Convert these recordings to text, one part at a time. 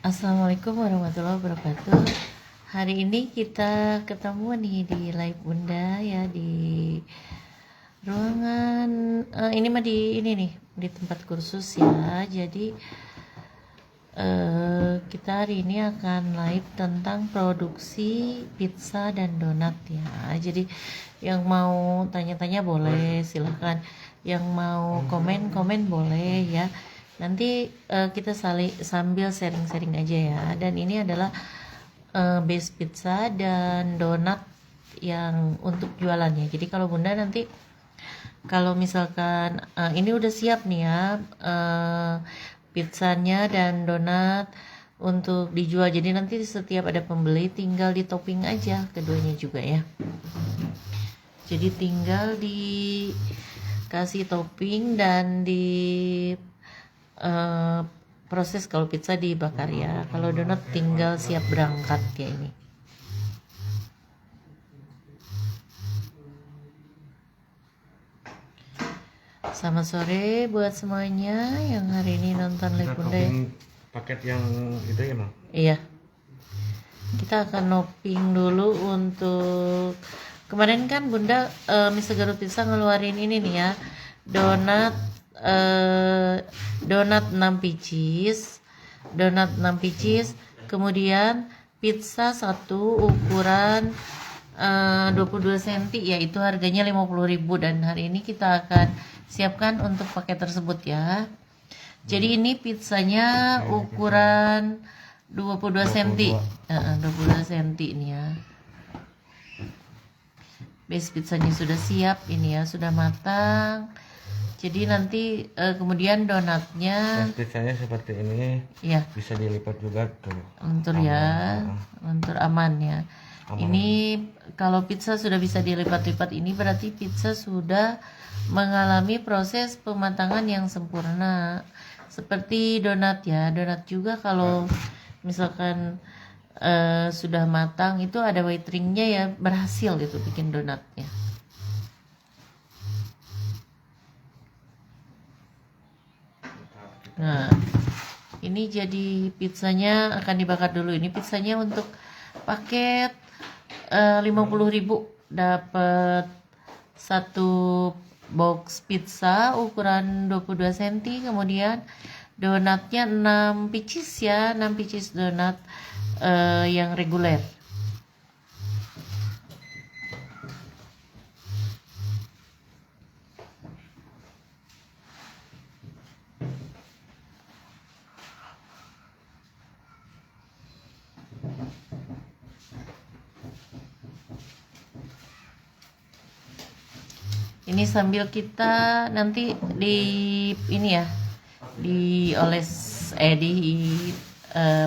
Assalamualaikum warahmatullahi wabarakatuh. Hari ini kita ketemu nih di live Bunda ya, di ruangan ini mah di ini nih, di tempat kursus ya. Jadi kita hari ini akan live tentang produksi pizza dan donat ya. Jadi yang mau tanya-tanya boleh, silahkan. Yang mau komen boleh ya. Nanti kita sambil sharing-sharing aja ya. Dan ini adalah base pizza dan donat yang untuk jualannya. Jadi kalau Bunda nanti kalau misalkan ini udah siap nih ya, pizzanya dan donat untuk dijual. Jadi nanti setiap ada pembeli tinggal di topping aja keduanya juga ya. Jadi tinggal dikasih topping dan di proses. Kalau pizza dibakar ya, kalau donat tinggal siap berangkat ya. Ini selamat sore buat semuanya yang hari ini nonton live Bunda ya. Paket yang itu ya Bang? Iya, kita akan nopping dulu. Untuk kemarin kan Bunda Mr. Garut Pizza ngeluarin ini nih ya, donat 6 pieces, kemudian pizza 1 ukuran 22 cm ya, itu harganya 50.000 dan hari ini kita akan siapkan untuk paket tersebut ya. Jadi ini pizzanya ukuran 22 cm. 22 cm ini ya. Base pizzanya sudah siap ini ya, sudah matang. Jadi nanti kemudian donatnya pizzanya seperti ini ya, bisa dilipat juga tuh. Lentur ya, lentur aman ya. Ini kalau pizza sudah bisa dilipat-lipat, ini berarti pizza sudah mengalami proses pematangan yang sempurna. Seperti donat ya, donat juga kalau misalkan sudah matang itu ada white ringnya ya, berhasil itu bikin donatnya. Nah, ini jadi pizzanya akan dibakar dulu. Ini pizzanya untuk paket 50.000 dapat 1 box pizza ukuran 22 cm, kemudian donatnya 6 pieces ya, 6 pieces donat yang reguler. Ini sambil kita nanti di ini ya, dioles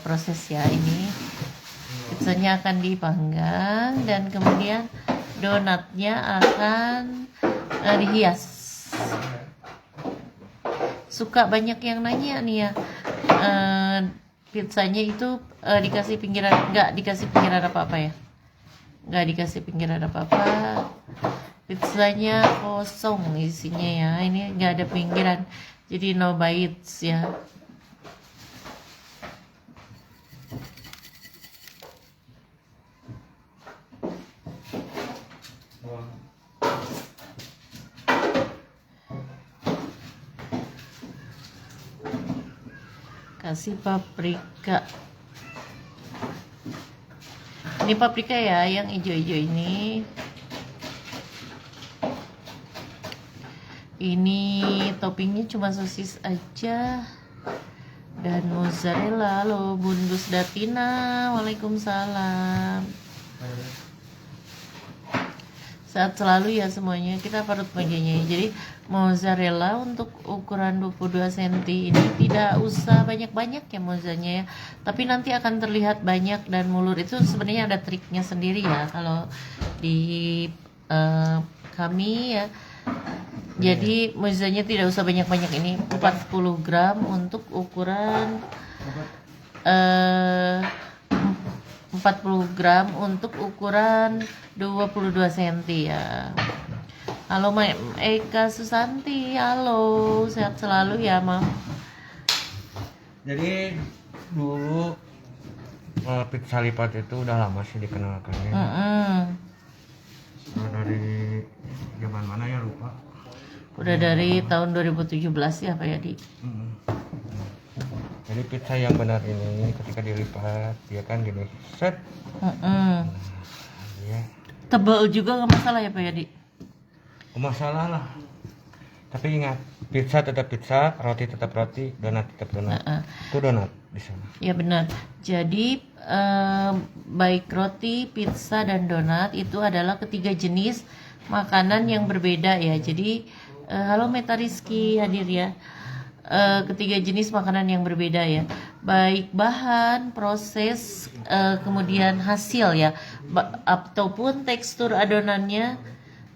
proses ya. Ini pizzanya akan dipanggang dan kemudian donatnya akan dihias. Suka banyak yang nanya nih ya, pizzanya itu dikasih pinggiran, nggak dikasih pinggiran apa-apa ya, nggak dikasih pinggiran apa-apa. Pizzanya kosong isinya ya, ini nggak ada pinggiran, jadi no bites ya. Kasih paprika. Ini paprika ya, yang hijau-hijau ini. Ini toppingnya cuma sosis aja dan mozzarella. Halo Bundus Datina, waalaikumsalam. Sehat selalu ya semuanya. Kita parut paganya. Jadi mozzarella untuk ukuran 22 cm ini tidak usah banyak-banyak ya mozzanya ya, tapi nanti akan terlihat banyak dan mulur. Itu sebenarnya ada triknya sendiri ya kalau di kami ya. Jadi mozzanya tidak usah banyak-banyak. Ini 40 gram untuk ukuran 40 gram untuk ukuran 22 cm ya. Halo Eka Susanti, halo, sehat selalu ya Mam. Jadi dulu pizza lipat itu udah lama sih dikenalkannya. Dari zaman mana ya lupa. Udah dari tahun 2017 ya Pak Yadi. Jadi pizza yang benar ini ketika dilipat dia kan gini set. Ya. Tebal juga nggak masalah ya Pak Yadi. Masalah lah. Tapi ingat, pizza tetap pizza, roti tetap roti, donat tetap donat. Itu donat di sana. Ya benar. Jadi baik roti, pizza dan donat itu adalah ketiga jenis makanan yang berbeda ya. Jadi halo Meta Rizky hadir ya. Ketiga jenis makanan yang berbeda ya. Baik bahan, proses, kemudian hasil ya. Ataupun tekstur adonannya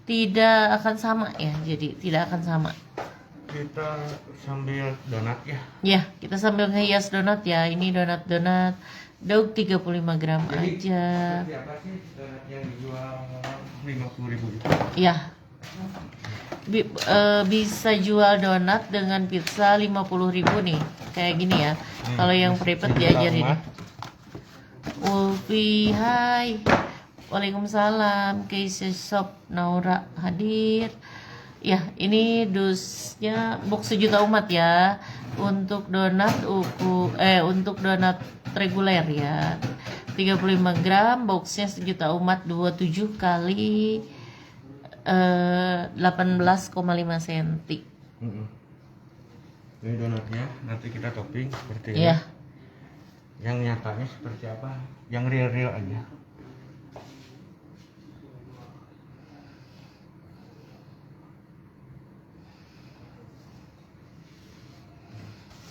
tidak akan sama ya. Jadi tidak akan sama. Kita sambil donat ya. Ya, kita sambil ngehias donat ya. Ini donat daug 35 gram Jadi, aja. seperti apa sih donat yang dijual 50.000 itu? Ya. Bisa jual donat dengan pizza 50.000 nih. Kayak gini ya. Kalau yang private diajarin. Ulfi, hai. Waalaikumsalam. Keisha Shop Naura hadir. Ya, ini dusnya box 1 juta umat ya. Untuk donat untuk donat reguler ya. 35 gram, boxnya 1 juta umat 27 kali 18,5 cm. Ini donatnya nanti kita topping seperti ini. Ya. Yang nyatanya seperti apa? Yang real aja.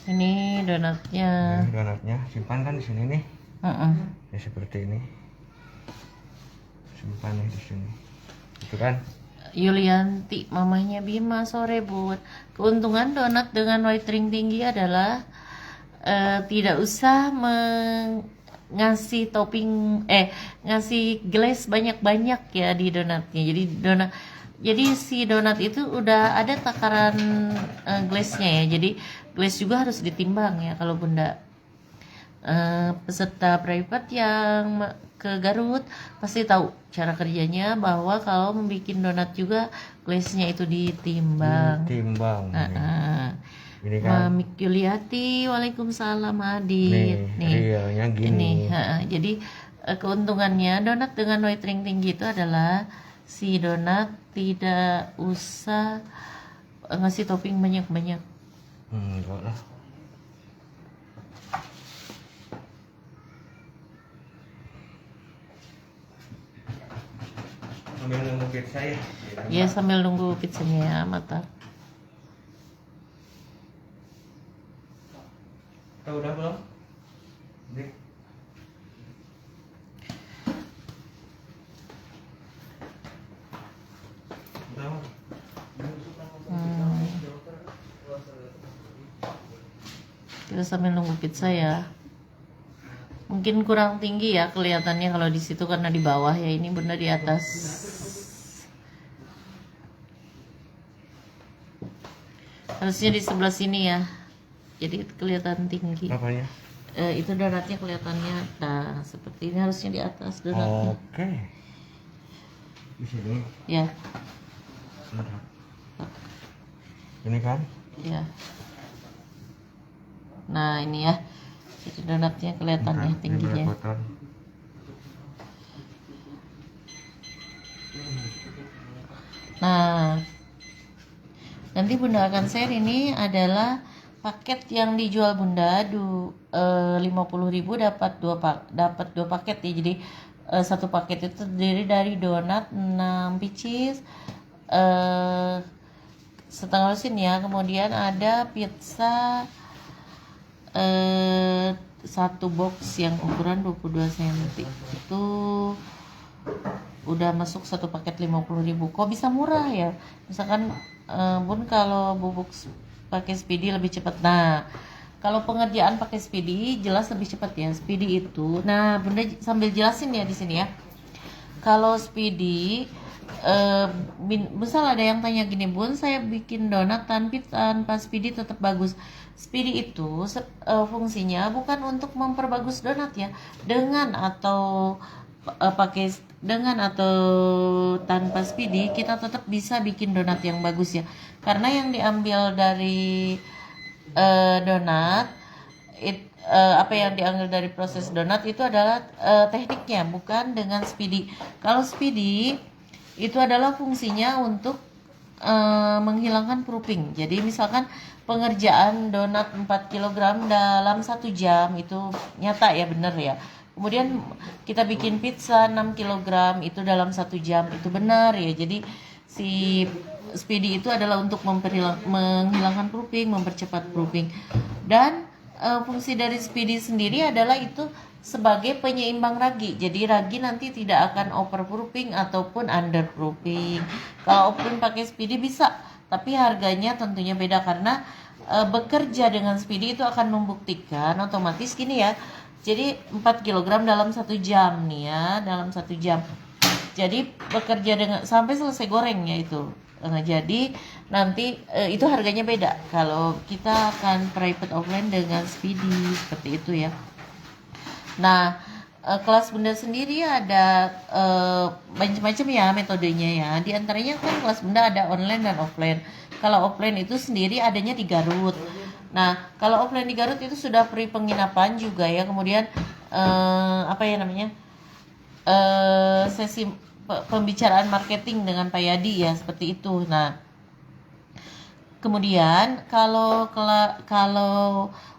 Ini donatnya. Ini donatnya simpan kan di sini nih. Ya seperti ini. Simpan nih di sini. Itu kan? Yulianti, mamanya Bima sore buat. Keuntungan donat dengan white ring tinggi adalah tidak usah ngasih topping ngasih glaze banyak-banyak ya di donatnya. Jadi si donat itu udah ada takaran glaze-nya ya. Jadi glaze juga harus ditimbang ya kalau Bunda. Peserta private yang ke Garut pasti tahu cara kerjanya, bahwa kalau membuat donat juga glaze-nya itu ditimbang. Ini kan Mamik Yuliati, waalaikumsalam hadir. Nih, realnya gini. Jadi keuntungannya donat dengan white ring tinggi itu adalah si donat tidak usah ngasih topping banyak-banyak. Enggak lah. Sambil nunggu pizza ya. Ya sambil nunggu pizzanya ya, mata. Kau udah belum? Dik. Udah. Kita sambil nunggu pizza ya. Mungkin kurang tinggi ya kelihatannya kalau di situ karena di bawah ya, ini Bunda di atas. Harusnya di sebelah sini ya. Jadi kelihatan tinggi. Apanya? Itu donatnya kelihatannya. Nah, seperti ini harusnya di atas donatnya. Oke. Di sini. Ya. Ini kan? Ya. Nah, ini ya. Jadi donatnya kelihatannya tingginya. Nah, nanti Bunda akan share, ini adalah paket yang dijual Bunda 50.000 dapat dua paket ya. Jadi satu paket itu terdiri dari donat 6 pieces, setengah lusin ya, kemudian ada pizza satu box yang ukuran 22 cm itu udah masuk satu paket 50.000. Kok bisa murah ya? Misalkan Bun kalau bubuk pakai Speedy lebih cepat. Nah, kalau pengerjaan pakai Speedy jelas lebih cepat ya. Speedy itu, nah Bunda sambil jelasin ya di sini ya. Kalau Speedy misal ada yang tanya gini, Bun, saya bikin donat tanpa speedy tetap bagus. Speedy itu fungsinya bukan untuk memperbagus donat ya, dengan atau pakai dengan atau tanpa speedy kita tetap bisa bikin donat yang bagus ya, karena yang diambil dari donat apa yang diambil dari proses donat itu adalah tekniknya, bukan dengan speedy. Kalau speedy itu adalah fungsinya untuk menghilangkan proofing. Jadi misalkan pengerjaan donat 4 kg dalam 1 jam itu nyata ya, bener ya. Kemudian kita bikin pizza 6 kg itu dalam 1 jam, itu benar ya. Jadi si speedy itu adalah untuk menghilangkan proofing, mempercepat proofing. Dan fungsi dari speedy sendiri adalah itu sebagai penyeimbang ragi. Jadi ragi nanti tidak akan overproofing ataupun underproofing. Kalau offline pakai speedy bisa, tapi harganya tentunya beda karena bekerja dengan speedy itu akan membuktikan otomatis gini ya. Jadi 4 kg dalam 1 jam nih ya, dalam 1 jam. Jadi bekerja dengan sampai selesai gorengnya itu. Jadi nanti itu harganya beda kalau kita akan private offline dengan speedy, seperti itu ya. Nah, kelas Bunda sendiri ada macam-macam ya metodenya ya. Di antaranya kan kelas Bunda ada online dan offline. Kalau offline itu sendiri adanya di Garut. Nah, kalau offline di Garut itu sudah free penginapan juga ya. Kemudian apa ya namanya? Sesi pembicaraan marketing dengan Pak Yadi ya, seperti itu. Nah, kemudian kalau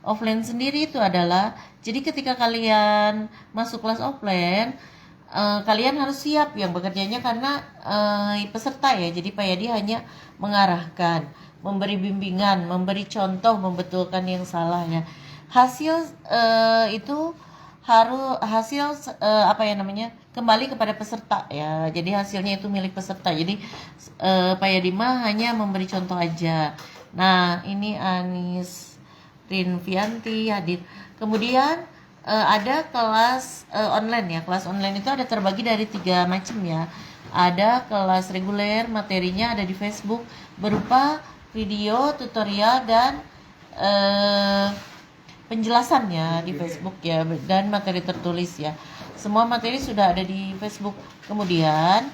offline sendiri itu adalah, jadi ketika kalian masuk kelas offline, kalian harus siap yang bekerjanya karena peserta ya. Jadi Pak Yadi hanya mengarahkan, memberi bimbingan, memberi contoh, membetulkan yang salah ya. Hasil itu harus apa ya namanya, kembali kepada peserta ya. Jadi hasilnya itu milik peserta. Jadi Pak Yadima hanya memberi contoh aja. Nah, ini Anis Rinvianti hadir. Kemudian ada kelas online ya. Kelas online itu ada terbagi dari 3 macam ya. Ada kelas reguler, materinya ada di Facebook berupa video, tutorial, dan penjelasannya di Facebook ya, dan materi tertulis ya. Semua materi sudah ada di Facebook. Kemudian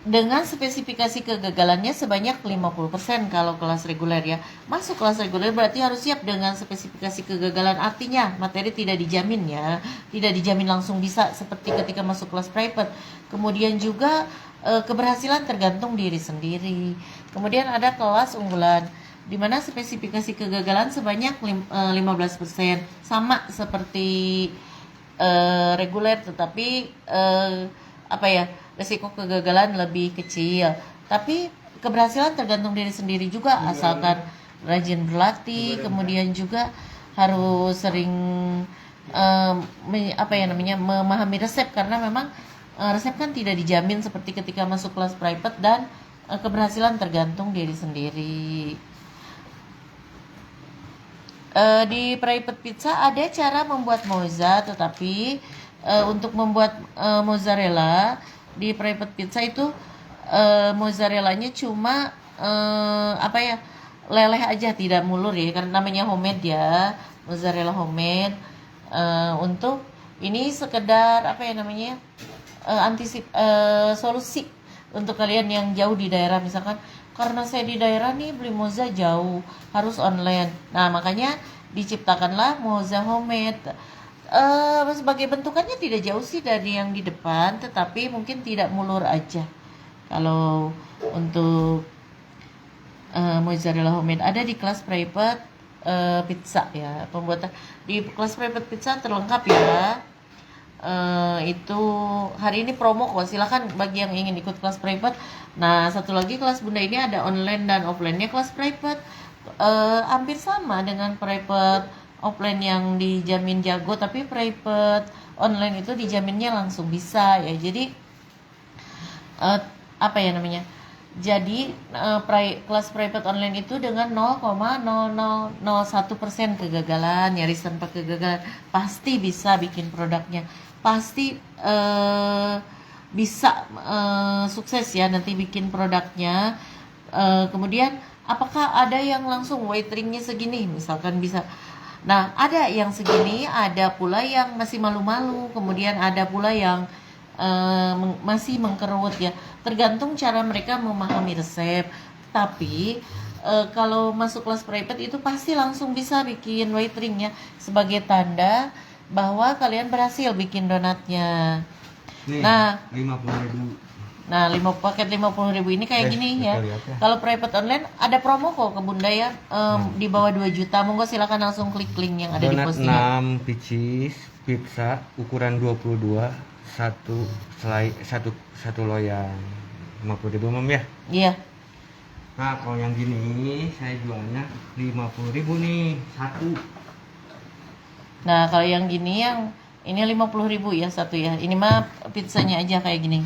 dengan spesifikasi kegagalannya sebanyak 50% kalau kelas reguler ya. Masuk kelas reguler berarti harus siap dengan spesifikasi kegagalan, artinya materi tidak dijamin ya, tidak dijamin langsung bisa seperti ketika masuk kelas private. Kemudian juga keberhasilan tergantung diri sendiri. Kemudian ada kelas unggulan di mana spesifikasi kegagalan sebanyak 15%, sama seperti reguler, tetapi apa ya, resiko kegagalan lebih kecil. Tapi keberhasilan tergantung diri sendiri juga, asalkan rajin berlatih, kemudian juga harus sering apa ya namanya, memahami resep, karena memang resep kan tidak dijamin seperti ketika masuk kelas private, dan keberhasilan tergantung diri sendiri. Di private pizza ada cara membuat mozza, tetapi untuk membuat mozzarella di private pizza itu mozzarellanya cuma apa ya, leleh aja, tidak mulur ya, karena namanya homemade ya, mozzarella homemade. Untuk ini sekedar apa ya namanya, solusi untuk kalian yang jauh di daerah, misalkan karena saya di daerah nih beli mozza jauh, harus online. Nah, makanya diciptakanlah mozza homemade. Sebagai bentukannya tidak jauh sih dari yang di depan, tetapi mungkin tidak mulur aja. Kalau untuk mozzarella homemade ada di kelas private pizza ya, pembuatan di kelas private pizza terlengkap ya. Itu hari ini promo kok, silahkan bagi yang ingin ikut kelas private. Nah, satu lagi kelas Bunda ini ada online dan offline-nya. Kelas private hampir sama dengan private offline yang dijamin jago, tapi private online itu dijaminnya langsung bisa ya. Jadi apa ya namanya, jadi kelas private online itu dengan 0,0001% kegagalan, nyaris tanpa kegagalan, pasti bisa bikin produknya. pasti bisa sukses ya nanti bikin produknya. Kemudian apakah ada yang langsung waiteringnya segini misalkan bisa. Nah, ada yang segini, ada pula yang masih malu-malu, kemudian ada pula yang masih mengkerut ya. Tergantung cara mereka memahami resep. Tapi kalau masuk kelas private itu pasti langsung bisa bikin waitering ya, sebagai tanda bahwa kalian berhasil bikin donatnya. Nih, Nah, 50.000. Nah, 5 paket 50.000 ini kayak gini ya. kita lihat ya. Kalau private online ada promo kok ke Bunda ya. Di bawah 2 juta. Monggo silakan langsung klik link yang ada di Donat postingan. 6 pieces pizza ukuran 22, satu loyang. 50.000 Mam ya. Iya. Nah, kalau yang gini saya jualnya 50.000 nih, satu. Nah, kalau yang gini ini 50.000 ya satu ya. Ini mah pizzanya aja kayak gini.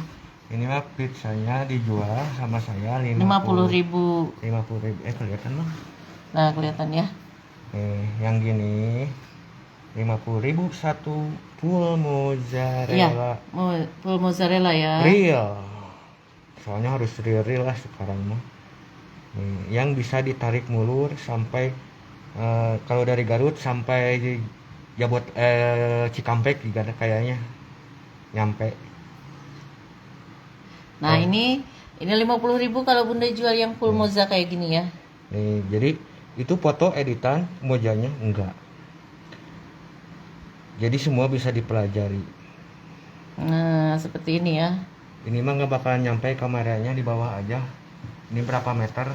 Ini mah pizzanya dijual sama saya 50.000. 50.000. Kelihatan Mam? Nah, kelihatan ya. Yang gini 50.000 satu full mozzarella. Iya, full mozzarella ya. Real. Soalnya harus real lah sekarang mah. Yang bisa ditarik mulur sampai kalau dari Garut sampai Jabot Cikampek juga kayaknya nyampe. Nah, ini 50.000 kalau Bunda jual yang full mozza kayak gini ya. Nih, jadi itu foto editan, mojanya enggak. Jadi semua bisa dipelajari. Nah, seperti ini ya. Ini mah nggak bakalan nyampe, kameranya di bawah aja. Ini berapa meter?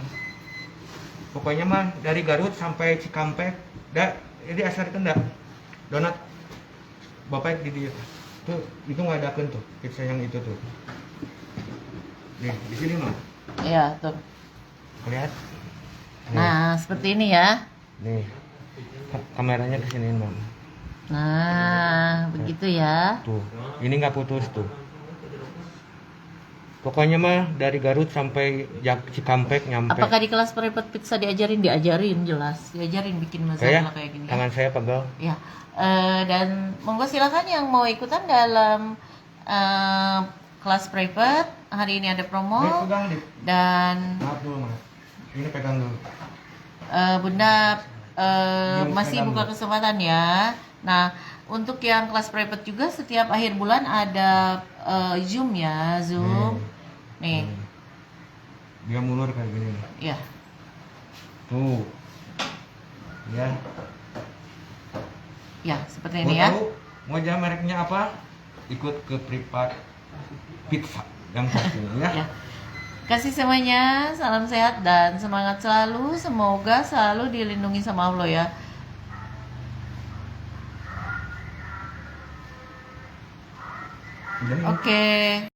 Pokoknya mah dari Garut sampai Cikampek, ini asarkan dah. Donat Bapak di dia. Tuh, itu nggak ada tuh, pizza yang itu tuh. Nih, di sini mah. Iya, tuh. Lihat. Nih, Nah, seperti ini ya. nih. Kameranya ke sini, Bang. Nah, begitu ya. Tuh, ini nggak putus tuh. Pokoknya mah dari Garut sampai Cikampek nyampe. Apakah di kelas private pizza diajarin? Diajarin jelas. Diajarin bikin mozzarella kayak gini ya. Tangan saya pegel. Ya. Dan monggo silakan yang mau ikutan dalam kelas private. Hari ini ada promo. Nih, pegang, Dik. Dan Maaf dulu, Mas. Ini pegang dulu. Bunda masih pegang buka kesempatan ya. Nah, untuk yang kelas private juga setiap akhir bulan ada Zoom ya, Zoom. Nih, Dia mulur kayak gini. ya. Tuh. Ya. Ya, seperti Mau ini ya. tahu moja mereknya apa? Ikut ke Privat Pizza yang pastinya ya. Ya. Kasih semuanya, salam sehat dan semangat selalu. Semoga selalu dilindungi sama Allah ya. Udah ini. Oke.